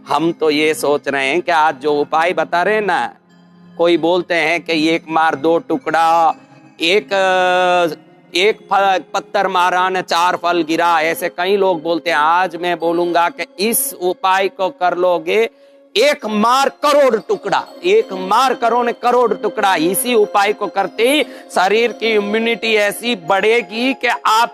हम तो ये सोच रहे हैं कि आज जो उपाय बता रहे हैं ना, कोई बोलते हैं कि एक मार दो टुकड़ा, एक पत्थर मारा न 4 फल गिरा, ऐसे कई लोग बोलते हैं। आज मैं बोलूंगा कि इस उपाय को कर लोगे, एक मार करोड़ टुकड़ा, एक मार करोड़ टुकड़ा। इसी उपाय को करते ही शरीर की इम्यूनिटी ऐसी बढ़ेगी कि आप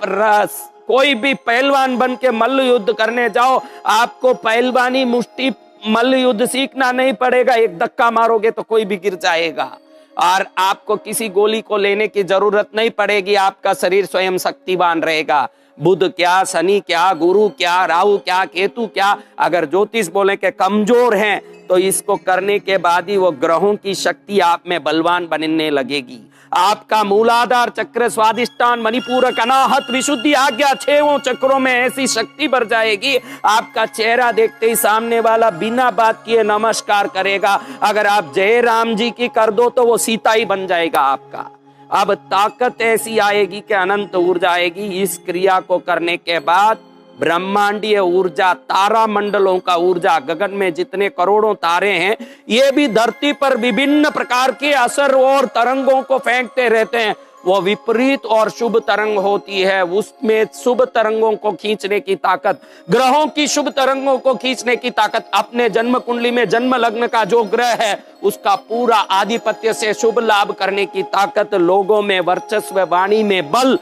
कोई भी पहलवान बन के मल्ल युद्ध करने जाओ, आपको पहलवानी मुष्टि मल्ल युद्ध सीखना नहीं पड़ेगा। एक धक्का मारोगे तो कोई भी गिर जाएगा और आपको किसी गोली को लेने की जरूरत नहीं पड़ेगी। आपका शरीर स्वयं शक्तिवान रहेगा। बुध क्या, शनि क्या, गुरु क्या, राहु क्या, केतु क्या, अगर ज्योतिष बोले कि कमजोर हैं तो इसको करने के बाद ही वो ग्रहों की शक्ति आप में बलवान बनने लगेगी। आपका मूलाधार चक्र, स्वादिष्टान, मणिपूरक, अनाहत, विशुद्धि, आज्ञा, 6 चक्रों में ऐसी शक्ति बढ़ जाएगी, आपका चेहरा देखते ही सामने वाला बिना बात किए नमस्कार करेगा। अगर आप जय राम जी की कर दो तो वो सीता ही बन जाएगा आपका। अब ताकत ऐसी आएगी कि अनंत ऊर्जा आएगी। इस क्रिया को करने के बाद ब्रह्मांडीय ऊर्जा, तारा मंडलों का ऊर्जा, गगन में जितने करोड़ों तारे हैं ये भी धरती पर विभिन्न प्रकार के असर और तरंगों को फेंकते रहते हैं। वो विपरीत और शुभ तरंग होती है, उसमें शुभ तरंगों को खींचने की ताकत, ग्रहों की शुभ तरंगों को खींचने की ताकत, अपने जन्म कुंडली में जन्म लग्न का जो ग्रह है उसका पूरा आधिपत्य से शुभ लाभ करने की ताकत, लोगों में वर्चस्व, वाणी में बल,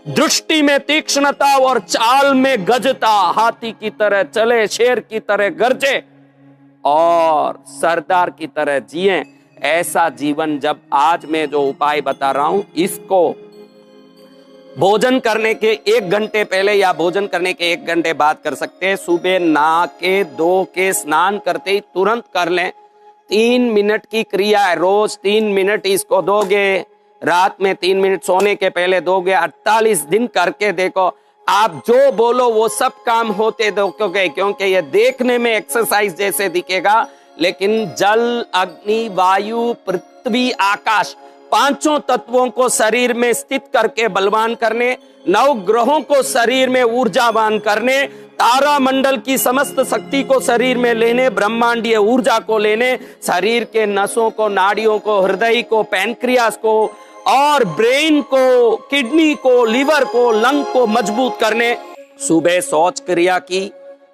दृष्टि में तीक्ष्णता और चाल में गजता, हाथी की तरह चले, शेर की तरह गरजे और सरदार की तरह जिए, ऐसा जीवन जब आज मैं जो उपाय बता रहा हूं इसको भोजन करने के 1 घंटे पहले या भोजन करने के 1 घंटे बाद कर सकते हैं। सुबह नहा के धो के स्नान करते ही तुरंत कर लें। 3 मिनट की क्रिया है, रोज 3 मिनट इसको दोगे, रात में 3 मिनट सोने के पहले दोगे, 48 दिन करके देखो, आप जो बोलो वो सब काम होते देखोगे। क्योंकि ये देखने में एक्सरसाइज जैसे दिखेगा, लेकिन जल, अग्नि, वायु, पृथ्वी, आकाश, 5 तत्वों को शरीर में स्थित करके बलवान करने, 9 ग्रहों को शरीर में ऊर्जावान करने, तारा मंडल की समस्त शक्ति को शरीर में लेने, ब्रह्मांडीय ऊर्जा को लेने, शरीर के नसों को, नाड़ियों को, हृदय को, पैनक्रियास को और ब्रेन को, किडनी को, लीवर को, लंग को मजबूत करने। सुबह शौच क्रिया की,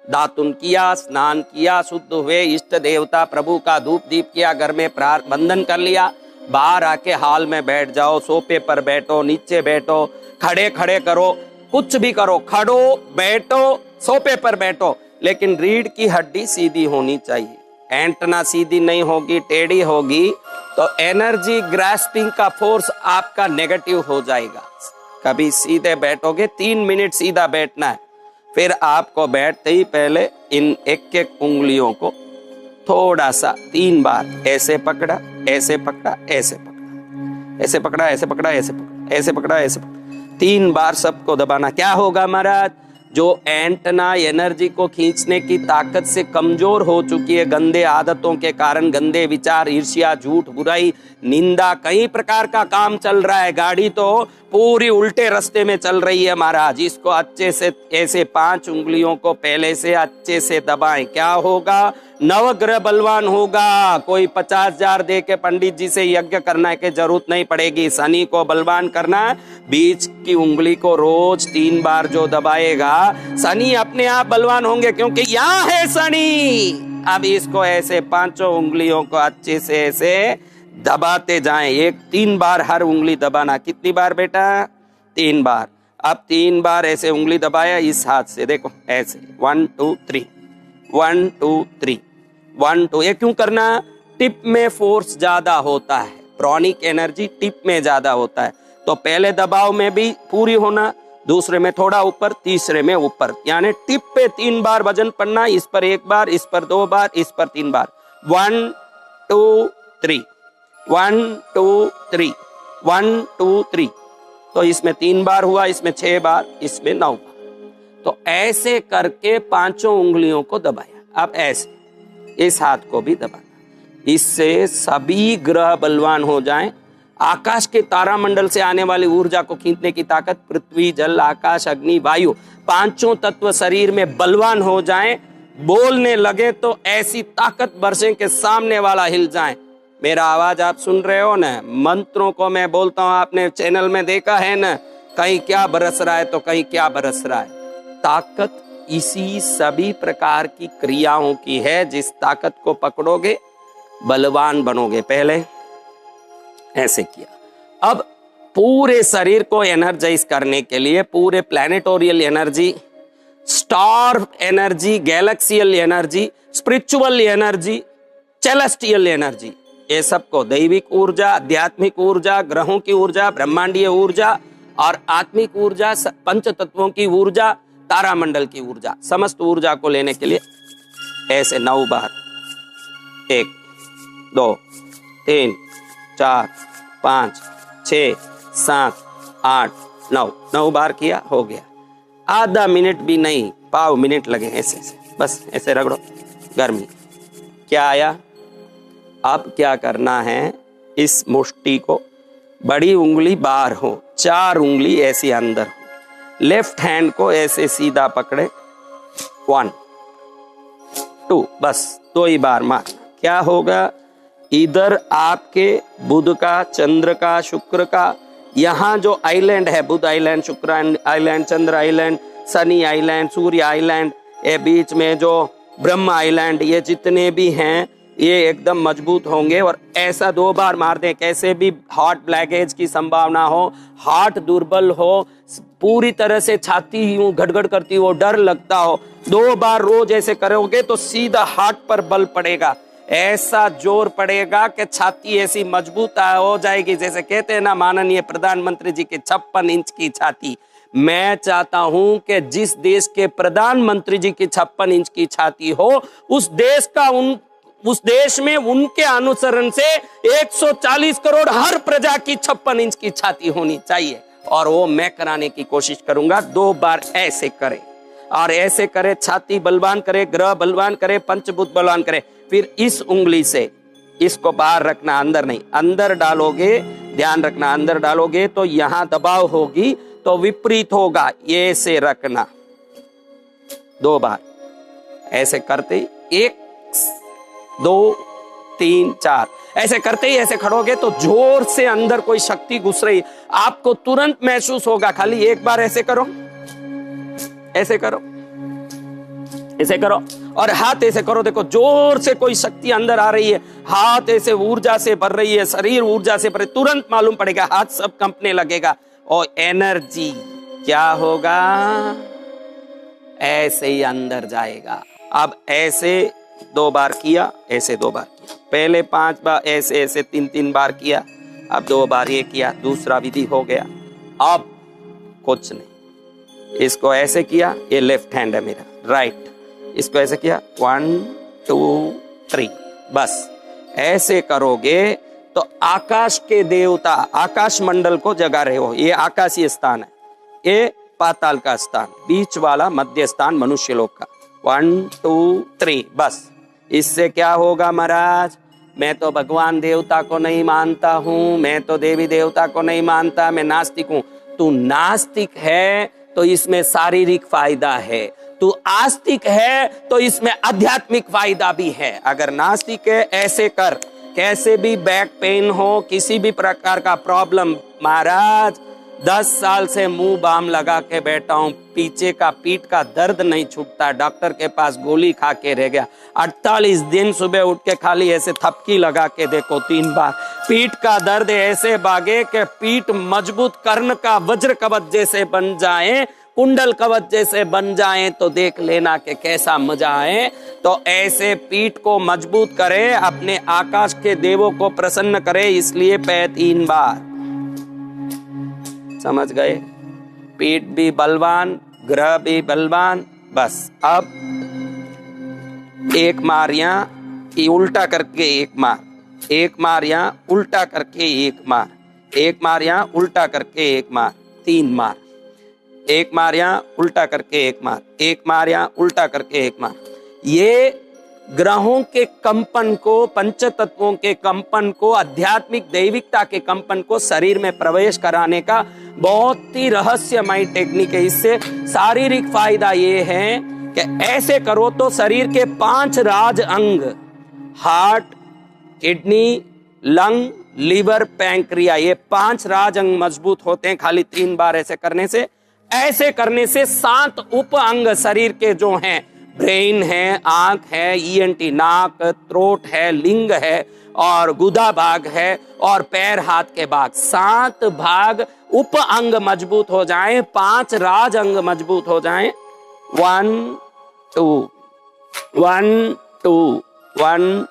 दातुन किया, स्नान किया, शुद्ध हुए, इष्ट देवता प्रभु का धूप दीप किया, घर में बंधन कर लिया, बाहर आके हॉल में बैठ जाओ, सोफे पर बैठो, नीचे बैठो, खड़े करो, कुछ भी करो, खड़ो, बैठो, सोफे पर बैठो, लेकिन रीढ़ की हड्डी सीधी होनी चाहिए। एंटना सीधी नहीं होगी, टेढ़ी होगी तो एनर्जी ग्रास्पिंग का फोर्स आपका नेगेटिव हो जाएगा। कभी सीधे बैठोगे, 3 मिनट सीधा बैठना है, फिर आपको बैठते ही पहले इन एक उंगलियों को थोड़ा सा 3 बार ऐसे पकड़ा, ऐसे पकड़ा, ऐसे पकड़ा, ऐसे पकड़ा, ऐसे पकड़ा, ऐसे पकड़ा, ऐसे पकड़ा, ऐसे पकड़ा, 3 बार सबको दबाना। क्या होगा महाराज, जो एंटना एनर्जी को खींचने की ताकत से कमजोर हो चुकी है, गंदे आदतों के कारण, गंदे विचार, ईर्ष्या, झूठ, बुराई, निंदा, कई प्रकार का काम चल रहा है, गाड़ी तो पूरी उल्टे रास्ते में चल रही है महाराज, इसको अच्छे से ऐसे 5 उंगलियों को पहले से अच्छे से दबाएं। क्या होगा, नवग्रह बलवान होगा। कोई 50,000 दे के पंडित जी से यज्ञ करना की जरूरत नहीं पड़ेगी। शनि को बलवान करना, बीच की उंगली को रोज 3 बार जो दबाएगा, शनि अपने आप बलवान होंगे, क्योंकि यहाँ है शनि। अब इसको ऐसे 5 उंगलियों को अच्छे से ऐसे दबाते जाएं, 3 बार हर उंगली दबाना। कितनी बार बेटा, 3 बार। अब 3 बार ऐसे उंगली दबाया इस हाथ से, देखो ऐसे 1 2 3 1 2 3 1 2। ये क्यों करना, टिप में फोर्स ज्यादा होता है, प्रॉनिक एनर्जी टिप में ज्यादा होता है, तो पहले दबाव में भी पूरी होना, दूसरे में थोड़ा ऊपर, तीसरे में ऊपर, यानी टिप पे 3 बार वजन पड़ना, इस पर 1 बार, इस पर 2 बार, इस पर 3 बार। 1 2 3 1 2 3 1 2 3। तो इसमें 3 बार हुआ, इसमें 6 बार, इसमें 9 बार। तो ऐसे करके 5 उंगलियों को दबाया। अब ऐसे इस हाथ को भी दबाना, इससे सभी ग्रह बलवान हो जाएं। आकाश के तारामंडल से आने वाली ऊर्जा को खींचने की ताकत, पृथ्वी, जल, आकाश, अग्नि, वायु, 5 तत्व शरीर में बलवान हो जाएं। बोलने लगे तो ऐसी ताकत बरसे कि सामने वाला हिल जाए। मेरा आवाज आप सुन रहे हो ना, मंत्रों को मैं बोलता हूं, आपने चैनल में देखा है ना, कहीं क्या बरस रहा है तो कहीं क्या बरस रहा है। ताकत इसी सभी प्रकार की क्रियाओं की है। जिस ताकत को पकड़ोगे बलवान बनोगे। पहले ऐसे किया। अब पूरे शरीर को एनर्जाइज करने के लिए पूरे planetorial energy, star energy, galaxial energy, spiritual energy, celestial energy, ये सबको दैविक ऊर्जा, आध्यात्मिक ऊर्जा, ग्रहों की ऊर्जा, ब्रह्मांडीय ऊर्जा और आत्मिक ऊर्जा, पंच तत्वों की ऊर्जा, तारामंडल की ऊर्जा, समस्त ऊर्जा को लेने के लिए ऐसे 9 बार, 1 2 3 4 5 6 7 8 9 बार किया, हो गया। आधा मिनट भी नहीं, पाव मिनट लगे ऐसे ऐसे, बस ऐसे रगड़ो, गर्मी। क्या आया? अब क्या करना है, इस मुट्ठी को बड़ी उंगली बाहर हो, 4 उंगली ऐसे अंदर हो, लेफ्ट हैंड को ऐसे सीधा पकड़े, 1 2, बस 2 ही बार मारना। क्या होगा? इधर आपके बुध का, चंद्र का, शुक्र का, यहाँ जो आइलैंड है, बुध आइलैंड, शुक्र आइलैंड, चंद्र आइलैंड, शनि आइलैंड, सूर्य आइलैंड, ये बीच में जो ब्रह्म आइलैंड, ये जितने भी हैं ये एकदम मजबूत होंगे। और ऐसा 2 बार मार दें, कैसे भी हार्ट ब्लॉकेज की संभावना हो, हार्ट दुर्बल हो, पूरी तरह से छाती यूं गड़गड़ करती हो, डर लगता हो, 2 बार रोज ऐसे करोगे तो सीधा हार्ट पर बल पड़ेगा। ऐसा जोर पड़ेगा कि छाती ऐसी मजबूत हो जाएगी, जैसे कहते हैं ना माननीय प्रधानमंत्री जी की 56 इंच की छाती। मैं चाहता हूं कि जिस देश के प्रधानमंत्री जी की 56 इंच की छाती हो, उस देश में उनके अनुसरण से 140 करोड़ हर प्रजा की 56 इंच की छाती होनी चाहिए। और वो मैं कराने की कोशिश करूंगा। 2 बार ऐसे करे और ऐसे करे, छाती बलवान करे, ग्रह बलवान करे, पंचभूत बलवान करे। फिर इस उंगली से इसको बाहर रखना, अंदर नहीं। अंदर डालोगे, ध्यान रखना, अंदर डालोगे तो यहां दबाव होगी तो विपरीत होगा। ये से रखना, 2 बार ऐसे करते ही 1 2 3 4 ऐसे करते ही ऐसे खड़ोगे तो जोर से अंदर कोई शक्ति घुस रही, आपको तुरंत महसूस होगा। खाली 1 बार ऐसे करो, ऐसे करो, ऐसे करो और हाथ ऐसे करो। देखो जोर से कोई शक्ति अंदर आ रही है, हाथ ऐसे ऊर्जा से भर रही है, शरीर ऊर्जा से भरे, तुरंत मालूम पड़ेगा, हाथ सब कंपने लगेगा। और एनर्जी क्या होगा? ऐसे ही अंदर जाएगा। अब ऐसे 2 बार किया, ऐसे 2 बार किया, पहले 5 बार ऐसे ऐसे 3 बार किया, अब 2 बार ये किया, दूसरा विधि हो गया। अब कुछ नहीं, इसको ऐसे किया, ये लेफ्ट हैंड है मेरा, राइट, इसको ऐसे किया, 1 2 3, बस ऐसे करोगे तो आकाश के देवता आकाश मंडल को जगा रहे हो। ये आकाशीय स्थान है, ये पाताल का स्थान, बीच वाला मध्य स्थान मनुष्य लोक का। 1 2 3, बस। इससे क्या होगा महाराज? मैं तो भगवान देवता को नहीं मानता हूं, मैं तो देवी देवता को नहीं मानता, मैं नास्तिक हूं। तू नास्तिक है तो इसमें शारीरिक फायदा है, तू आस्तिक है तो इसमें आध्यात्मिक फायदा भी है। अगर नास्तिक है, ऐसे कर, कैसे भी बैक पेन हो, किसी भी प्रकार का प्रॉब्लम, महाराज 10 साल से मुंह बाम लगा के बैठा हूं, पीछे का पीठ का दर्द नहीं छूटता, डॉक्टर के पास गोली खा के रह गया। 48 दिन सुबह उठ के खाली ऐसे थपकी लगा के देखो 3 बार, पीठ का दर्द ऐसे भागे कि पीठ मजबूत, कर्ण का वज्र कवच जैसे बन जाए, कुंडल कवच जैसे बन जाए, तो देख लेना कि कैसा मजा है। तो ऐसे पीठ को मजबूत करे, अपने आकाश के देवों को प्रसन्न करे, इसलिए 3 बार। समझ गए? पीठ भी बलवान, ग्रह भी बलवान। बस अब 1 मार यहां उल्टा करके 1 मार, 1 मार यहां उल्टा करके 1 मार, 1 मार यहां उल्टा करके 1 मार, 3 मार, 1 मार यहां उल्टा करके 1 मार, 1 मार यहां उल्टा करके 1 मार। ये ग्रहों के कंपन को, पंच तत्वों के कंपन को, आध्यात्मिक दैविकता के कंपन को शरीर में प्रवेश कराने का बहुत ही रहस्यमय टेक्निक है। इससे शारीरिक फायदा ये है कि ऐसे करो तो शरीर के 5 राज अंग, heart, kidney, lung, liver, pancreas, ये 5 राज अंग मजबूत होते हैं खाली 3 बार ऐसे करने से। ऐसे करने से 7 उप अंग शरीर के जो हैं, ब्रेन है, आंख है, ईएनटी नाक, थ्रोट है, लिंग है और गुदा भाग है और पैर हाथ के भाग, 7 भाग उप अंग मजबूत हो जाएं, 5 राज अंग मजबूत हो जाएं। 1 2 1 2 1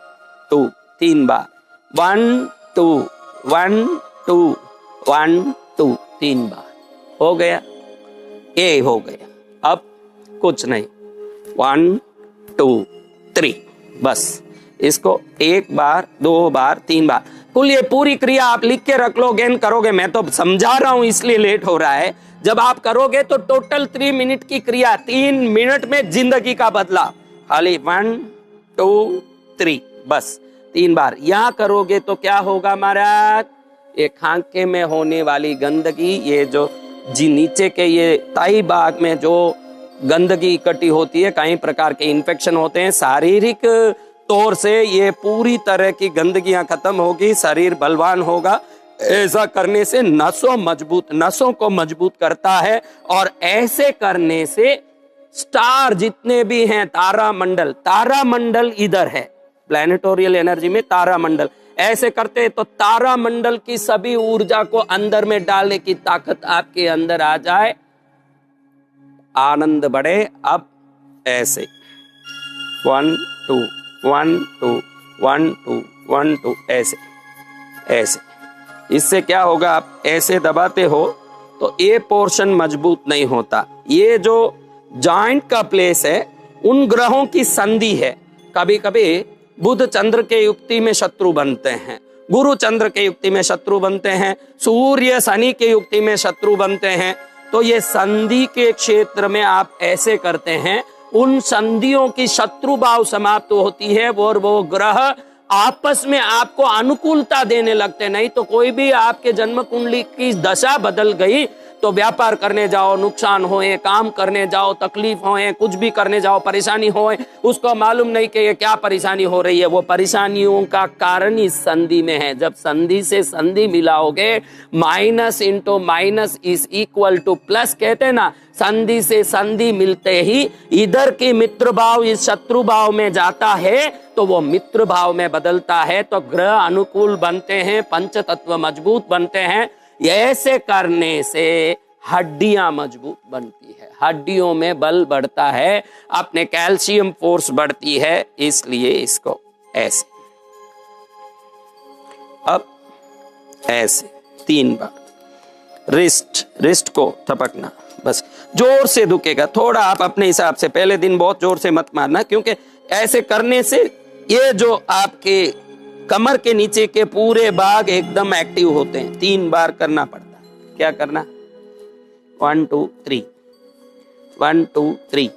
2 3 बार, 1 2 1 2 1 2 3 बार हो गया, ये हो गया। अब कुछ नहीं, 1 2 3 बस। इसको 1 बार 2 बार 3 बार, कुल ये पूरी क्रिया आप लिख के रख लो, गेन करोगे। मैं तो समझा रहा हूं इसलिए लेट हो रहा है। जब आप करोगे तो टोटल 3 मिनट की क्रिया 3 मिनट में जिंदगी का बदलाव। खाली 1 2 3 बस 3 बार यहां करोगे तो क्या होगा महाराज, ये खांके में होने वाली गंदगी, ये जो जी नीचे के ये ताई भाग में जो गंदगी इकट्ठी होती है, कई प्रकार के इन्फेक्शन होते हैं, शारीरिक तौर से ये पूरी तरह की गंदगियां खत्म होगी, शरीर बलवान होगा। ऐसा करने से नसों को मजबूत करता है। और ऐसे करने से स्टार जितने भी हैं, तारामंडल इधर है, प्लैनेटोरियल एनर्जी में तारामंडल, ऐसे करते तो तारामंडल की सभी ऊर्जा को अंदर में डालने की ताकत आपके अंदर आ जाए, आनंद बढ़े। अब ऐसे 1 2 1 2 1 2 1 2 ऐसे ऐसे, इससे क्या होगा, आप ऐसे दबाते हो तो ये पोर्शन मजबूत नहीं होता। ये जो जॉइंट का प्लेस है, उन ग्रहों की संधि है। कभी कभी बुध चंद्र के युक्ति में शत्रु बनते हैं, गुरु चंद्र के युक्ति में शत्रु बनते हैं, सूर्य शनि के युक्ति में शत्रु बनते हैं। तो ये संधि के क्षेत्र में आप ऐसे करते हैं, उन संधियों की शत्रु भाव समाप्त होती है और वो ग्रह आपस में आपको अनुकूलता देने लगते। नहीं तो कोई भी आपके जन्म कुंडली की दशा बदल गई तो व्यापार करने जाओ नुकसान होए, काम करने जाओ तकलीफ होए, कुछ भी करने जाओ परेशानी होए, उसको मालूम नहीं कि ये क्या परेशानी हो रही है। वो परेशानियों का कारण इस संधि में है। जब संधि से संधि मिलाओगे, minus into minus is equal to plus कहते हैं ना, संधि से संधि मिलते ही इधर की मित्र भाव इस शत्रु भाव में जाता है तो वो मित्र भाव में बदलता है, तो ग्रह अनुकूल बनते हैं, पंच तत्व मजबूत बनते हैं। ऐसे करने से हड्डियां मजबूत बनती है, हड्डियों में बल बढ़ता है, अपने कैल्शियम फोर्स बढ़ती है, इसलिए इसको ऐसे, अब ऐसे 3 बार। रिस्ट को थपकना, बस जोर से दुखेगा थोड़ा, आप अपने हिसाब से, पहले दिन बहुत जोर से मत मारना, क्योंकि ऐसे करने से ये जो आपके कमर के नीचे के पूरे भाग एकदम एक्टिव होते हैं। 3 बार करना पड़ता है। क्या करना, 1 2 3 1 2 3।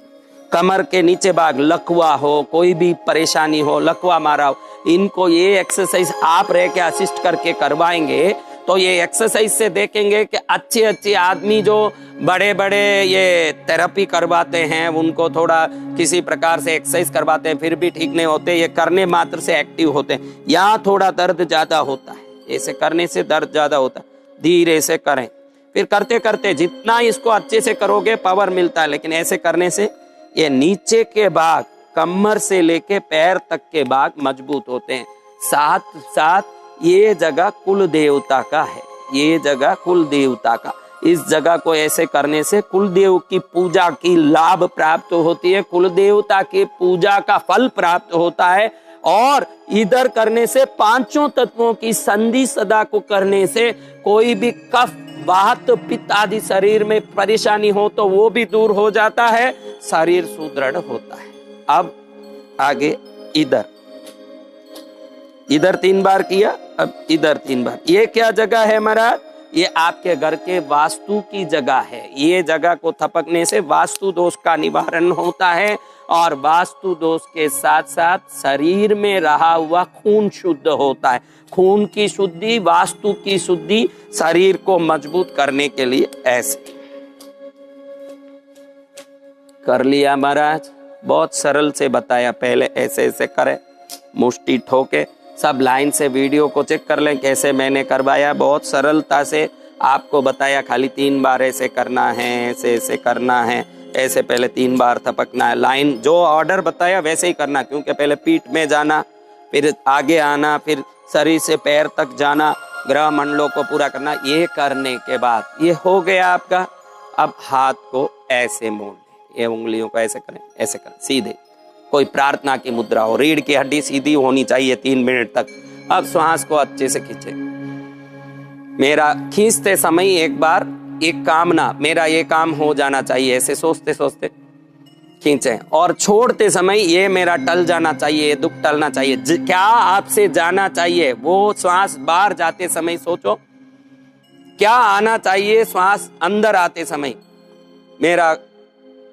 कमर के नीचे भाग, लकवा हो, कोई भी परेशानी हो, लकवा मारा हो, इनको ये एक्सरसाइज आप रह के असिस्ट करके करवाएंगे तो ये एक्सरसाइज से देखेंगे कि अच्छे आदमी जो बड़े ये थेरेपी करवाते हैं, उनको थोड़ा किसी प्रकार से एक्सरसाइज करवाते हैं, फिर भी ठीक नहीं होते, ये करने मात्र से एक्टिव होते हैं। यहाँ थोड़ा दर्द ज्यादा होता है, ऐसे करने से दर्द ज्यादा होता है। धीरे से करें, फिर करते करते जितना इसको अच्छे से करोगे पावर मिलता है, लेकिन ऐसे करने से ये नीचे के भाग, कमर से लेके पैर तक के भाग मजबूत होते हैं। साथ साथ ये जगह कुल देवता का है, ये जगह कुल देवता का, इस जगह को ऐसे करने से कुल देव की पूजा की लाभ प्राप्त होती है, कुल देवता की पूजा का फल प्राप्त होता है। और इधर करने से 5 तत्वों की संधि सदा को करने से कोई भी कफ, वात, पित्त आदि शरीर में परेशानी हो तो वो भी दूर हो जाता है, शरीर सुदृढ़ होता है। अब आगे इधर 3 बार किया, अब इधर 3 बार। ये क्या जगह है महाराज, ये आपके घर के वास्तु की जगह है। ये जगह को थपकने से वास्तु दोष का निवारण होता है और वास्तु दोष के साथ साथ शरीर में रहा हुआ खून शुद्ध होता है। खून की शुद्धि, वास्तु की शुद्धि, शरीर को मजबूत करने के लिए ऐसे कर लिया महाराज। बहुत सरल से बताया। पहले ऐसे ऐसे करें, मुष्टि ठोके, सब लाइन से वीडियो को चेक कर लें कैसे मैंने करवाया। बहुत सरलता से आपको बताया, खाली 3 बार ऐसे करना है, ऐसे ऐसे करना है, ऐसे पहले 3 बार थपकना है। लाइन जो ऑर्डर बताया वैसे ही करना, क्योंकि पहले पीठ में जाना, फिर आगे आना, फिर शरीर से पैर तक जाना, ग्रह मंडलों को पूरा करना। ये करने के बाद ये हो गया आपका। अब हाथ को ऐसे मोड़ लें, ये उंगलियों को ऐसे करें, ऐसे करें सीधे, कोई प्रार्थना की मुद्रा हो, रीढ़ की हड्डी सीधी होनी चाहिए 3 मिनट तक। अब श्वास को अच्छे से खींचे। मेरा खींचते समय एक बार एक कामना, मेरा ये काम हो जाना चाहिए, ऐसे सोचते सोचते खींचे। और छोड़ते समय ये मेरा टल जाना चाहिए, दुख टलना चाहिए। क्या आपसे जाना चाहिए वो श्वास बाहर जाते समय सोचो, क्या आना चाहिए श्वास अंदर आते समय। मेरा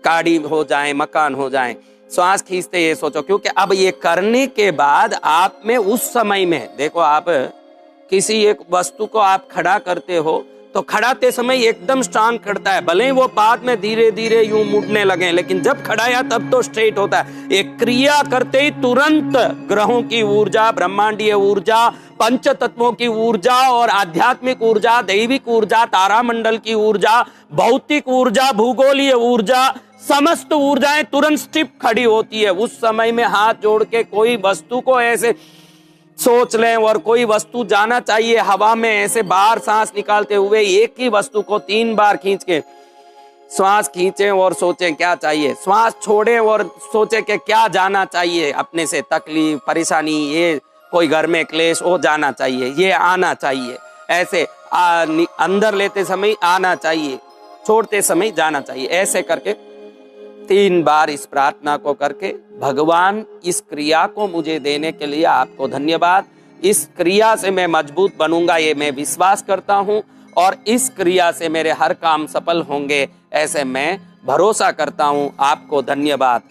गाड़ी हो जाए, मकान हो जाए, श्वास खींचते ये सोचो। क्योंकि अब ये करने के बाद आप में उस समय में देखो, आप किसी एक वस्तु को आप खड़ा करते हो तो खड़ाते समय एकदम स्ट्रांग खड़ता है, भले ही वो बाद में धीरे धीरे यूं मुड़ने लगे, लेकिन जब खड़ाया तब तो स्ट्रेट होता है। एक क्रिया करते ही तुरंत ग्रहों की ऊर्जा, ब्रह्मांडीय ऊर्जा, पंच तत्वों की ऊर्जा और आध्यात्मिक ऊर्जा, दैविक ऊर्जा, तारामंडल की ऊर्जा, भौतिक ऊर्जा, भूगोलीय ऊर्जा, समस्त ऊर्जाएं तुरंत स्टिप खड़ी होती है। उस समय में हाथ जोड़ के कोई वस्तु को ऐसे सोच लें, और कोई वस्तु जाना चाहिए हवा में, ऐसे बाहर सांस निकालते हुए एक ही वस्तु को 3 बार खींच के श्वास खींचें और सोचें क्या चाहिए। श्वास छोड़ें और सोचें कि क्या जाना चाहिए अपने से, तकलीफ, परेशानी, ये कोई घर में क्लेश हो जाना चाहिए, ये आना चाहिए। ऐसे अंदर लेते समय आना चाहिए, छोड़ते समय जाना चाहिए। ऐसे करके 3 बार इस प्रार्थना को करके, भगवान इस क्रिया को मुझे देने के लिए आपको धन्यवाद। इस क्रिया से मैं मजबूत बनूंगा, ये मैं विश्वास करता हूं, और इस क्रिया से मेरे हर काम सफल होंगे, ऐसे मैं भरोसा करता हूं। आपको धन्यवाद।